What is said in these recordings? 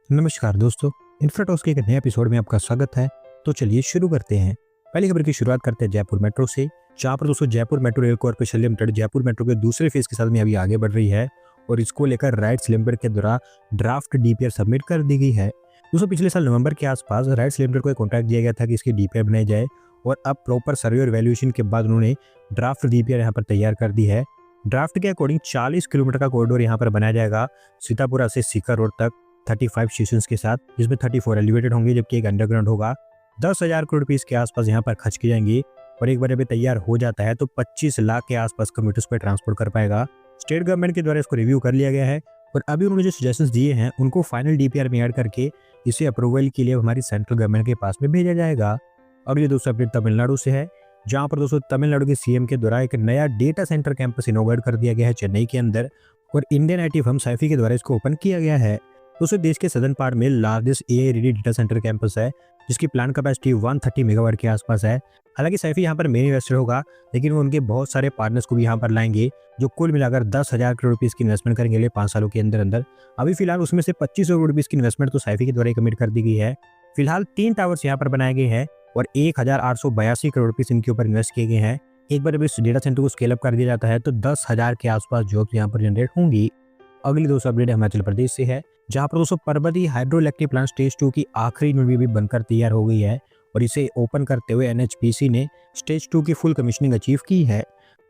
नमस्कार दोस्तों, इन्फ्राटॉक्स के एक नए एपिसोड में आपका स्वागत है। तो चलिए शुरू करते हैं। पहली खबर की शुरुआत करते हैं जयपुर मेट्रो से, जहां पर दोस्तों Jaipur metro rail corporation limited Jaipur metro के दूसरे फेज के साथ में अभी आगे बढ़ रही है और इसको लेकर राइट्स लिमिटेड के द्वारा ड्राफ्ट डीपीआर सबमिट कर दी गई है। दोस्तों पिछले साल नवंबर के आसपास राइट्स लिमिटेड को एक कॉन्ट्रैक्ट दिया गया था कि इसकी डीपीआर बनाई जाए और अब प्रॉपर सर्वे और वैल्यूएशन के बाद उन्होंने ड्राफ्ट डीपीआर यहाँ पर तैयार कर दी है। ड्राफ्ट के अकॉर्डिंग 40 किलोमीटर का कॉरिडोर यहाँ पर बनाया जाएगा सीतापुरा से सीकर रोड तक 35 स्टेशंस के साथ, जिसमें 34 एलिवेटेड होंगे जबकि एक अंडरग्राउंड होगा। 10,000 करोड़ रुपीस के आसपास यहाँ पर खर्च की जाएंगी और एक बार जब ये तैयार हो जाता है तो 25 लाख के आसपास कम्यूटर्स पर ट्रांसपोर्ट कर पाएगा। स्टेट गवर्नमेंट के द्वारा इसको रिव्यू कर लिया गया है और अभी उन्होंने जो सजेशंस दिए हैं उनको फाइनल डीपीआर में ऐड करके इसे अप्रूवल के लिए हमारी सेंट्रल गवर्नमेंट के पास में भेजा जाएगा। अगली दोस्तों अपडेट तमिलनाडु से है, जहाँ पर दोस्तों तमिलनाडु के सीएम के द्वारा एक नया डेटा सेंटर कैंपस इनॉग्रेट कर दिया गया है चेन्नई के अंदर और इंडियन आईटी फर्म सैफी के द्वारा इसको ओपन किया गया है। दोस्तों देश के सदर्न पार्ट में largest AI ready data centre campus है, जिसकी प्लान कैपेसिटी 130 मेगावाट के आसपास है। हालांकि सैफी यहाँ पर मेन इन्वेस्टर होगा, लेकिन वो उनके बहुत सारे पार्टनर्स को भी यहाँ पर लाएंगे जो कुल मिलाकर 10,000 करोड़ रुपीस की इन्वेस्टमेंट करेंगे अगले 5 सालों के अंदर अंदर। अभी फिलहाल उसमें से 25 करोड़ रुपीस की इन्वेस्टमेंट तो सैफी के द्वारा कमिट कर दी गई है। फिलहाल 3 टावर्स यहाँ पर बनाए गए हैं और 1,882 करोड़ रुपीस इनके ऊपर इन्वेस्ट किए गए हैं। एक बार जब इस डेटा सेंटर को स्केल अप कर दिया जाता है तो 10,000 के आसपास जॉब्स यहाँ पर जनरेट होंगी। अगली दोस्तों अपडेट हिमाचल प्रदेश से है, जहां पर दोस्तों Parvati hydro electric plant stage 2 की आखिरी यूनिट भी बनकर तैयार हो गई है और इसे ओपन करते हुए एनएचपीसी ने स्टेज 2 की फुल कमिश्निंग अचीव की है।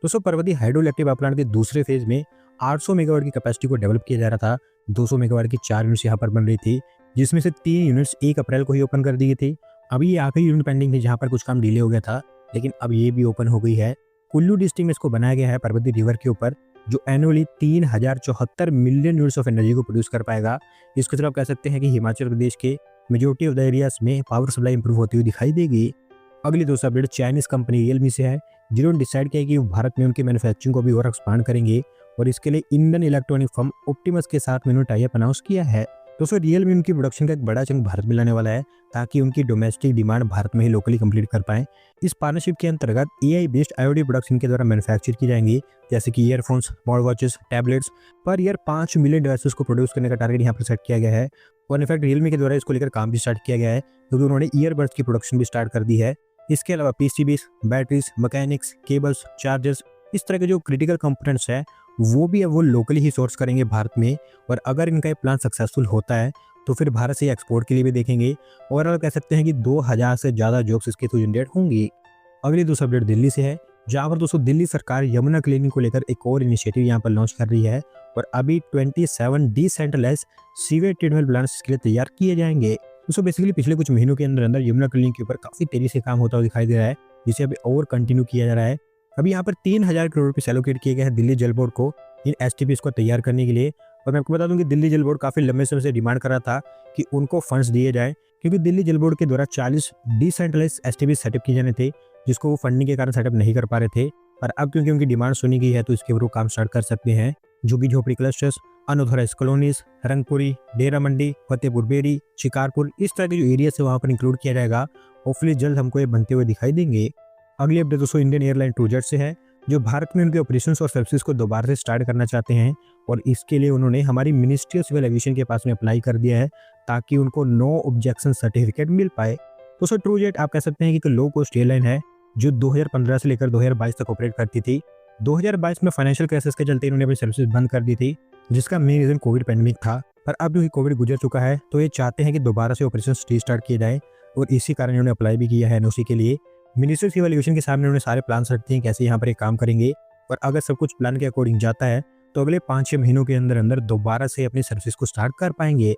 दोस्तों Parvati hydro electric power plant के दूसरे फेज में 800 मेगावाट की कैपेसिटी को डेवलप किया जा रहा था। 200 मेगावाट की 4 यूनिट्स यहाँ पर बन रही थी, जिसमें से 3 यूनिट्स 1 अप्रैल को ही ओपन कर दी गई थी। अभी ये आखिरी यूनिट पेंडिंग थी जहाँ पर कुछ काम डिले हो गया था, लेकिन अब ये भी ओपन हो गई है। कुल्लू डिस्ट्रिक्ट में इसको बनाया गया है पर्वती रिवर के ऊपर, जो annually 3074 million units of energy को प्रोड्यूस कर पाएगा। इसके तरफ कह सकते हैं कि हिमाचल प्रदेश के मेजोरिटी ऑफ द एरियाज में पावर सप्लाई इंप्रूव होती हुई दिखाई देगी। अगली दोस्तों अपडेट चाइनीज कंपनी रियलमी से है, जिन्होंने डिसाइड किया कि वो भारत में उनकी मैन्युफैक्चरिंग को भी और एक्सपांड करेंगे और इसके लिए इंडियन इलेक्ट्रॉनिक फर्म ऑप्टिमस के साथ में उन्होंने टाई अप अनाउंस किया है। दोस्तों रियलमी उनकी प्रोडक्शन का एक बड़ा चंक भारत में लाने वाला है, ताकि उनकी डोमेस्टिक डिमांड भारत में ही लोकली कंप्लीट कर पाए। इस पार्टनरशिप के अंतर्गत एआई बेस्ड आईओटी प्रोडक्ट्स इनके द्वारा मैन्युफैक्चर की जाएंगी, जैसे कि earphones, smart watches, tablets. Per year 5 million devices को प्रोड्यूस करने का टारगेट यहाँ पर सेट किया गया है और इनफैक्ट रियलमी के द्वारा इसको लेकर काम भी स्टार्ट किया गया है, क्योंकि उन्होंने ईयरबड्स की प्रोडक्शन भी स्टार्ट कर दी है। इसके अलावा PCBs, batteries, mechanics, cables, chargers, इस तरह के जो क्रिटिकल कंपोनेंट्स हैं वो भी अब वो लोकली ही सोर्स करेंगे भारत में। और अगर इनका ये प्लान सक्सेसफुल होता है तो फिर भारत से एक्सपोर्ट के लिए भी देखेंगे और कह सकते हैं कि 2000 से ज़्यादा जॉब्स इसके थ्रू जनरेट होंगी। अगली दूसरा अपडेट दिल्ली से है, जहाँ पर दोस्तों दिल्ली सरकार यमुना क्लीनिंग को लेकर एक और इनिशिएटिव यहाँ पर लॉन्च कर रही है और अभी 27 डिसेंट्रलाइज्ड सीवेज ट्रीटमेंट प्लांट्स इसके लिए तैयार किए जाएंगे। दोस्तों बेसिकली पिछले कुछ महीनों के अंदर अंदर यमुना क्लीनिंग के ऊपर काफ़ी तेजी से काम होता हुआ दिखाई दे रहा है, जिसे अभी और कंटिन्यू किया जा रहा है। अभी यहाँ पर 3000 करोड़ रुपये एलोकेट किए गए हैं दिल्ली जल बोर्ड को इन एसटीपीज को तैयार करने के लिए। और मैं आपको बता दूं कि दिल्ली जल बोर्ड काफ़ी लंबे समय से डिमांड कर रहा था कि उनको फंड्स दिए जाए, क्योंकि दिल्ली जल बोर्ड के द्वारा 40 डिसेंट्रलाइज्ड एसटीपीज सेटअप किए जाने थे, जिसको वो फंडिंग के कारण सेटअप नहीं कर पा रहे थे। पर अब क्योंकि उनकी डिमांड सुनी गई है तो इसके ऊपर वो काम स्टार्ट कर सकते हैं। झुग्गी झोपड़ी क्लस्टर्स, अनऑथराइज कॉलोनीज, रंगपुरी, डेरा मंडी, फतेहपुर बेरी, शिकारपुर, इस तरह के जो एरिया है वहाँ पर इंक्लूड किया जाएगा। होपफुली जल्द हमको ये बनते हुए दिखाई देंगे। अगली अपडेट दोस्तों इंडियन एयरलाइन ट्रूजेट से है, जो भारत में उनके ऑपरेशंस और सर्विसेज को दोबारा से स्टार्ट करना चाहते हैं और इसके लिए उन्होंने हमारी मिनिस्ट्री ऑफ सिविल एविएशन के पास में अप्लाई कर दिया है, ताकि उनको नो ऑब्जेक्शन सर्टिफिकेट मिल पाए। दोस्तों ट्रूजेट आप कह सकते हैं कि एक लो कॉस्ट एयरलाइन है जो 2015 से लेकर 2022 तक ऑपरेट करती थी। 2022 में फाइनेंशियल क्राइसिस के चलते इन्होंने अपनी सर्विसेज बंद कर दी थी, जिसका मेन रीजन कोविड पैंडेमिक था। पर अब जो कोविड गुजर चुका है तो ये चाहते हैं कि दोबारा से ऑपरेशन रीस्टार्ट किए जाए और इसी कारण इन्होंने अप्लाई भी किया है एनओसी के लिए। मिनिस्ट्री ऑफ एविएशन के सामने उन्होंने सारे प्लान रखते हैं कैसे यहाँ पर एक काम करेंगे और अगर सब कुछ प्लान के अकॉर्डिंग जाता है तो अगले 5-6 महीनों के अंदर अंदर दोबारा से अपनी सर्विस को स्टार्ट कर पाएंगे।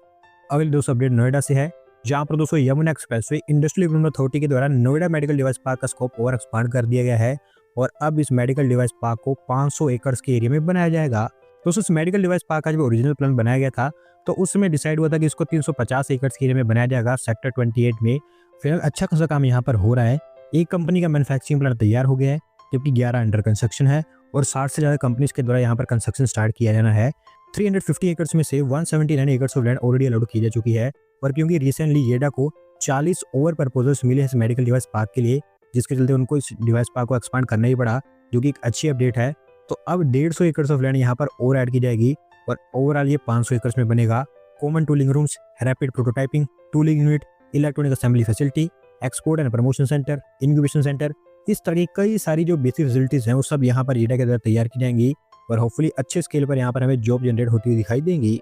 अगले दोस्तों अपडेट नोएडा से है, जहाँ पर दोस्तों Yamuna expressway industrial development authority के द्वारा नोएडा मेडिकल डिवाइस पार्क का स्कोप और एक्सपांड कर दिया गया है और अब इस मेडिकल डिवाइस पार्क को 500 एकड़ के एरिया में बनाया जाएगा। दोस्तों इस मेडिकल डिवाइस पार्क का जब ओरिजिनल प्लान बनाया गया था तो उस समय डिसाइड हुआ था कि इसको 350 एकड़ के एरिया में बनाया जाएगा सेक्टर 28 में। फिलहाल अच्छा खासा काम यहाँ पर हो रहा है। एक कंपनी का मैन्युफैक्चरिंग प्लांट तैयार हो गया है, जबकि 11 अंडर कंस्ट्रक्शन है और 60 से ज़्यादा कंपनीज के द्वारा यहाँ पर कंस्ट्रक्शन स्टार्ट किया जाना है। 350 एकड़ में से 179 एकड़ ऑफ लैंड ऑलरेडी अलॉट की जा चुकी है और क्योंकि रिसेंटली येडा को 40 ओवर प्रपोजल्स मिले हैं इस मेडिकल डिवाइस पार्क के लिए, जिसके चलते उनको इस डिवाइस पार्क को एक्सपांड करना ही पड़ा, जो कि एक अच्छी अपडेट है। तो अब 150 एकड़ ऑफ लैंड यहाँ पर और ऐड की जाएगी और ओवरऑल ये 500 एकड़ में बनेगा। Common tooling rooms, rapid prototyping, tooling unit, electronic assembly facility, export and promotion centre, incubation centre, इस तरह की कई सारी जो बेसिक फैसिलिटीज़ हैं वो सब यहाँ पर ईडा के अंदर तैयार की जाएंगी और होपफुली अच्छे स्केल पर यहाँ पर हमें जॉब जनरेट होती हुई दिखाई देंगी।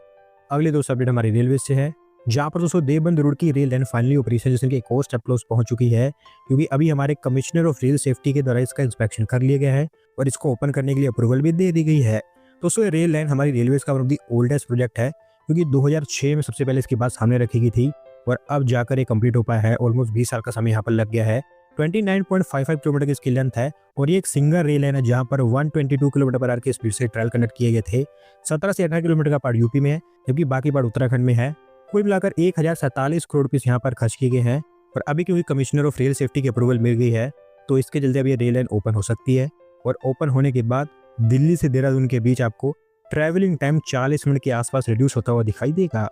अगले दोस्तों अपडेट हमारी रेलवे से है, जहाँ पर दोस्तों देवबंद रोड की रेल लाइन फाइनली ऑपरेशन के एक और स्टेप क्लोज पहुंच चुकी है, क्योंकि अभी हमारे कमिश्नर ऑफ रेल सेफ्टी के द्वारा इसका इंस्पेक्शन कर लिया गया है और इसको ओपन करने के लिए अप्रूवल भी दे दी गई है। दोस्तों ये रेल लाइन हमारी रेलवे का one of the oldest project है, क्योंकि 2006 में सबसे पहले इसकी बात सामने रखी गई थी और अब जाकर ये कंप्लीट हो पाया है। ऑलमोस्ट 20 साल का समय यहाँ पर लग गया है। 29.55 किलोमीटर की इसकी लेंथ है और ये एक सिंगल रेल लाइन है जहाँ पर 122 किलोमीटर पर आवर की स्पीड से ट्रायल कंडक्ट किए गए थे। 17 से 18 किलोमीटर का पार्ट यूपी में है, जबकि बाकी पार्ट उत्तराखंड में है। कुल मिलाकर 1047 करोड़ रुपये यहाँ पर खर्च किए गए हैं और अभी क्योंकि कमिश्नर ऑफ रेल सेफ्टी की अप्रूवल मिल गई है तो इसके जल्दी अब ये रेल लाइन ओपन हो सकती है और ओपन होने के बाद दिल्ली से देहरादून के बीच आपको ट्रैवलिंग टाइम 40 मिनट के आसपास रिड्यूस होता हुआ दिखाई देगा।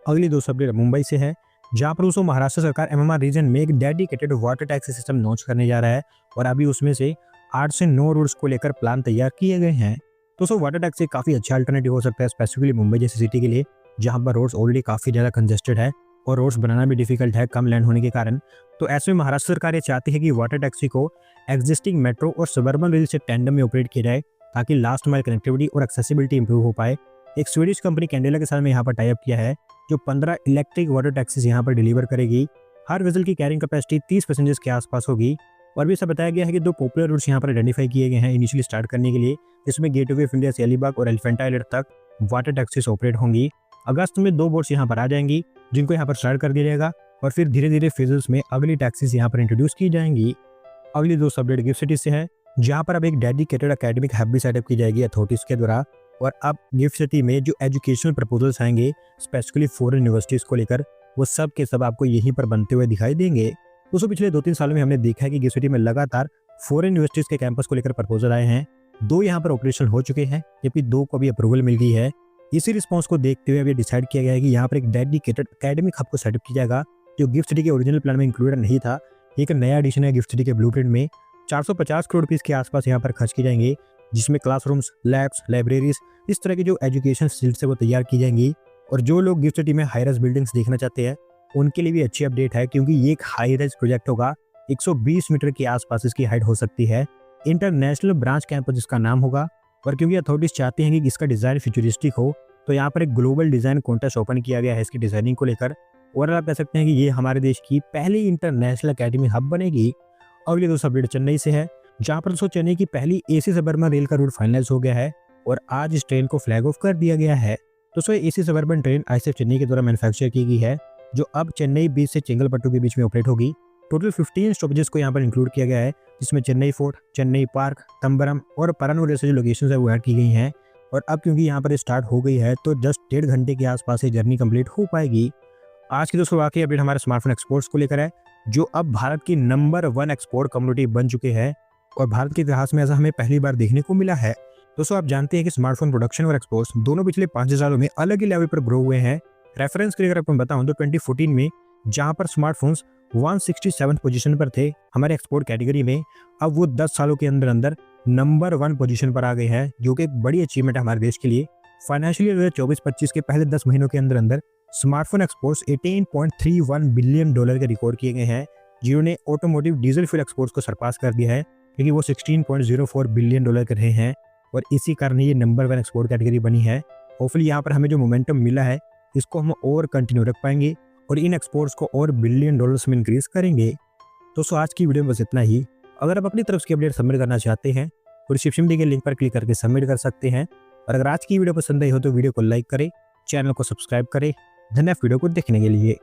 अगली दोस्तों अपडेट मुंबई से है, जहाँ पर दोस्तों महाराष्ट्र सरकार एमएमआर रीजन में एक dedicated water taxi system launch करने जा रहा है और अभी उसमें से 8 से 9 रूट्स को लेकर प्लान तैयार किए गए हैं। दोस्तों वाटर टैक्सी काफ़ी अच्छा अल्टरनेटिव हो सकता है स्पेसिफिकली मुंबई जैसी सिटी के लिए, जहाँ पर रोड्स ऑलरेडी काफ़ी ज़्यादा कंजेस्टेड है और रोड्स बनाना भी डिफिकल्ट है कम लैंड होने के कारण। तो ऐसे में महाराष्ट्र सरकार ये चाहती है कि वाटर टैक्सी को एग्जिस्टिंग मेट्रो और सबर्बन रेल से टैंडम में ऑपरेट किया जाए ताकि लास्ट माइल कनेक्टिविटी और एक्सेसिबिलिटी इंप्रूव हो पाए। एक स्वीडिश कंपनी कैंडेला के साथ में यहाँ पर टाई अप किया है जो 15 इलेक्ट्रिक वाटर टैक्सीज यहाँ पर डिलीवर करेगी। हर वेसल की कैरिंग कैपेसिटी 30 पैसेंजर्स के आसपास होगी और भी ऐसा बताया गया है कि 2 पॉपुलर रूट्स यहाँ पर आइडेंटिफाई किए गए हैं इनिशियली स्टार्ट करने के लिए, जिसमें गेटवे ऑफ इंडिया से अलीबाग और एलिफेंटा आइलैंड तक वाटर टैक्सीज ऑपरेट होंगी। अगस्त में 2 बोट्स यहाँ पर आ जाएंगी जिनको यहाँ पर स्टार्ट कर दिया जाएगा और फिर धीरे धीरे फेजेस में अगली टैक्सीज यहाँ पर इंट्रोड्यूस की जाएंगी। अगली दोस्त अपडेट गिफ्ट सिटी से है, जहाँ पर अब एक डेडिकेटेड एकेडमिक हब भी सेटअप की जाएगी अथॉरिटीज के द्वारा और अब गिफ्ट सिटी में जो एजुकेशनल प्रपोजल्स आएंगे स्पेशली फॉरेन यूनिवर्सिटीज़ को लेकर वो सब के सब आपको यहीं पर बनते हुए दिखाई देंगे। दोस्तों पिछले 2-3 सालों में हमने देखा है कि गिफ्ट सिटी में लगातार फॉरेन यूनिवर्सिटीज़ के कैंपस को लेकर प्रपोजल आए हैं। 2 यहाँ पर ऑपरेशन हो चुके हैं जबकि 2 को भी अप्रूवल मिल गई है। इसी रिस्पॉन्स को देखते हुए अभी डिसाइड किया गया है कि यहाँ पर एक डेडिकेटेड एकेडमिक हब को सेटअप किया जाएगा जो गिफ्ट सिटी के ओरिजिनल प्लान में इंक्लूडेड नहीं था। एक नया एडिशन है गिफ्ट सिटी के ब्लूप्रिंट में। 450 करोड़ रुपीस के आसपास यहाँ पर खर्च की जाएंगे, जिसमें क्लासरूम्स, लैब्स, लाइब्रेरीज, इस तरह की जो एजुकेशन फैसिलिटीज है वो तैयार की जाएंगी। और जो लोग गिफ्ट सिटी में हाई राइज बिल्डिंग्स देखना चाहते हैं उनके लिए भी अच्छी अपडेट है, क्योंकि ये एक हाई राइज प्रोजेक्ट होगा। 120 मीटर के आसपास इसकी हाइट हो सकती है। इंटरनेशनल ब्रांच कैंपस इसका नाम होगा और क्योंकि अथॉरिटीज चाहते हैं कि इसका डिज़ाइन फ्यूचरिस्टिक हो तो यहाँ पर एक ग्लोबल डिज़ाइन कॉन्टेस्ट ओपन किया गया है इसकी डिज़ाइनिंग को लेकर। और आप कह सकते हैं कि ये हमारे देश की पहली इंटरनेशनल एकेडमी हब बनेगी। अगली दोस्तों अपडेट चेन्नई से है, जहाँ पर दोस्तों चेन्नई की पहली एसी सबर्बन रेल का रूट फाइनलाइज हो गया है और आज इस ट्रेन को फ्लैग ऑफ कर दिया गया है। दोस्तों AC suburban train ISF Chennai के द्वारा मैन्युफैक्चर की गई है जो अब चेन्नई बीच से चेंगलपट्टू के बीच में ऑपरेट होगी। टोटल 15 स्टॉपेजेस को यहाँ पर इंक्लूड किया गया है, जिसमें चेन्नई फोर्ट, चेन्नई पार्क, तंबरम और परानूर जैसे जो लोकेशन है वो ऐड की गई हैं। और अब क्योंकि यहाँ पर स्टार्ट हो गई है तो जस्ट 1.5 घंटे के आसपास ये जर्नी कंप्लीट हो पाएगी। आज की दोस्तों वाकई अपडेट हमारे स्मार्टफोन एक्सपोर्ट्स को लेकर है, जो अब भारत की नंबर 1 एक्सपोर्ट कम्युनिटी बन चुके हैं और भारत के इतिहास में ऐसा हमें पहली बार देखने को मिला है। दोस्तों आप जानते हैं कि स्मार्टफोन प्रोडक्शन और एक्सपोर्ट्स दोनों पिछले 5 सालों में अलग ही लेवल पर ग्रो हुए हैं। रेफरेंस के लिए अगर आपको बताऊं तो 2014 में जहां पर स्मार्टफोन्स 167 पोजीशन पर थे हमारे एक्सपोर्ट कैटेगरी में, अब वो 10 सालों के अंदर अंदर नंबर 1 पोजीशन पर आ गए हैं, जो कि एक बड़ी अचीवमेंट है हमारे देश के लिए। फाइनेंशियल ईयर 24-25 के पहले 10 महीनों के अंदर अंदर स्मार्टफोन एक्सपोर्ट्स $18.31 बिलियन के रिकॉर्ड किए गए हैं, जिन्होंने ऑटोमोटिव डीजल फ्यूल एक्सपोर्ट्स को सरपास कर दिया है क्योंकि वो $16.04 बिलियन के रहे हैं और इसी कारण ये नंबर 1 एक्सपोर्ट कैटेगरी बनी है। होपफुली यहाँ पर हमें जो मोमेंटम मिला है इसको हम और कंटिन्यू रख पाएंगे और इन एक्सपोर्ट्स को और बिलियन डॉलर्स में इंक्रीज करेंगे। दोस्तों आज की वीडियो में बस इतना ही। अगर आप अपनी तरफ से अपडेट सबमिट करना चाहते हैं तो डिस्क्रिप्शन दिए गए लिंक पर क्लिक करके सबमिट कर सकते हैं। और अगर आज की वीडियो पसंद आई हो तो वीडियो को लाइक करें, चैनल को सब्सक्राइब करें। धन्यवाद वीडियो को देखने के लिए।